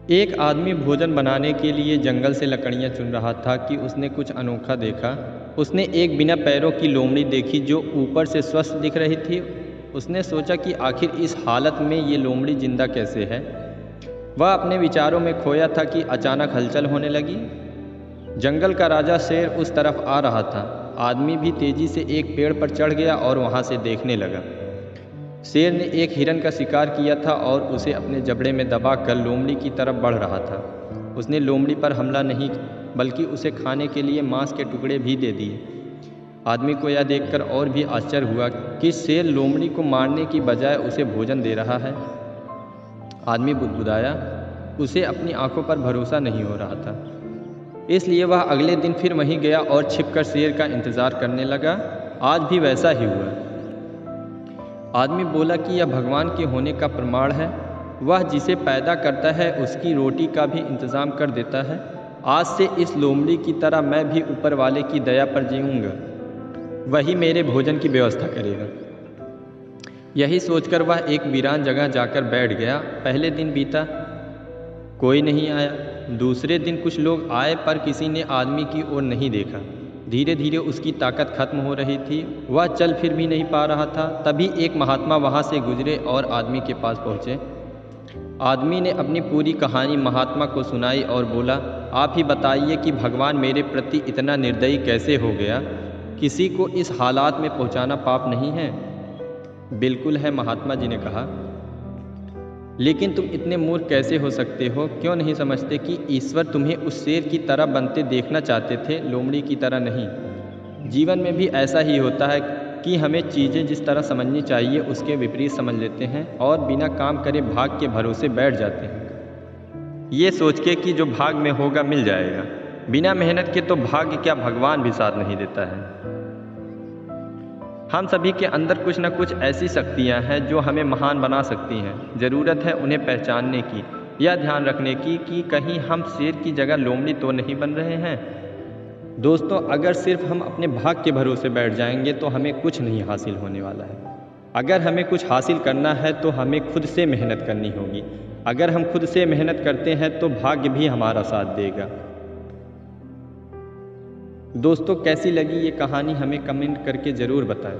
एक आदमी भोजन बनाने के लिए जंगल से लकड़ियाँ चुन रहा था कि उसने कुछ अनोखा देखा। उसने एक बिना पैरों की लोमड़ी देखी जो ऊपर से स्वस्थ दिख रही थी। उसने सोचा कि आखिर इस हालत में ये लोमड़ी जिंदा कैसे है। वह अपने विचारों में खोया था कि अचानक हलचल होने लगी। जंगल का राजा शेर उस तरफ आ रहा था। आदमी भी तेजी से एक पेड़ पर चढ़ गया और वहाँ से देखने लगा। शेर ने एक हिरन का शिकार किया था और उसे अपने जबड़े में दबाकर लोमड़ी की तरफ बढ़ रहा था। उसने लोमड़ी पर हमला नहीं बल्कि उसे खाने के लिए मांस के टुकड़े भी दे दिए। आदमी को यह देखकर और भी आश्चर्य हुआ कि शेर लोमड़ी को मारने की बजाय उसे भोजन दे रहा है। आदमी बुदबुदाया। उसे अपनी आंखों पर भरोसा नहीं हो रहा था। इसलिए वह अगले दिन फिर वहीं गया और छिपकर शेर का इंतजार करने लगा। आज भी वैसा ही हुआ। आदमी बोला कि यह भगवान के होने का प्रमाण है। वह जिसे पैदा करता है उसकी रोटी का भी इंतज़ाम कर देता है। आज से इस लोमड़ी की तरह मैं भी ऊपर वाले की दया पर जीऊँगा। वही मेरे भोजन की व्यवस्था करेगा। यही सोचकर वह एक वीरान जगह जाकर बैठ गया। पहले दिन बीता, कोई नहीं आया। दूसरे दिन कुछ लोग आए पर किसी ने आदमी की ओर नहीं देखा। धीरे धीरे उसकी ताकत खत्म हो रही थी। वह चल फिर भी नहीं पा रहा था। तभी एक महात्मा वहाँ से गुजरे और आदमी के पास पहुँचे। आदमी ने अपनी पूरी कहानी महात्मा को सुनाई और बोला, आप ही बताइए कि भगवान मेरे प्रति इतना निर्दयी कैसे हो गया। किसी को इस हालात में पहुँचाना पाप नहीं है। बिल्कुल है, महात्मा जी ने कहा, लेकिन तुम इतने मूर्ख कैसे हो सकते हो। क्यों नहीं समझते कि ईश्वर तुम्हें उस शेर की तरह बनते देखना चाहते थे, लोमड़ी की तरह नहीं। जीवन में भी ऐसा ही होता है कि हमें चीज़ें जिस तरह समझनी चाहिए उसके विपरीत समझ लेते हैं और बिना काम करे भाग के भरोसे बैठ जाते हैं, ये सोच के कि जो भाग में होगा मिल जाएगा। बिना मेहनत के तो भाग्य क्या भगवान भी साथ नहीं देता है। हम सभी के अंदर कुछ न कुछ ऐसी शक्तियाँ हैं जो हमें महान बना सकती हैं। ज़रूरत है उन्हें पहचानने की, यह ध्यान रखने की कि कहीं हम शेर की जगह लोमड़ी तो नहीं बन रहे हैं। दोस्तों, अगर सिर्फ हम अपने भाग के भरोसे बैठ जाएंगे तो हमें कुछ नहीं हासिल होने वाला है। अगर हमें कुछ हासिल करना है तो हमें खुद से मेहनत करनी होगी। अगर हम खुद से मेहनत करते हैं तो भाग्य भी हमारा साथ देगा। दोस्तों, कैसी लगी ये कहानी हमें कमेंट करके ज़रूर बताएं।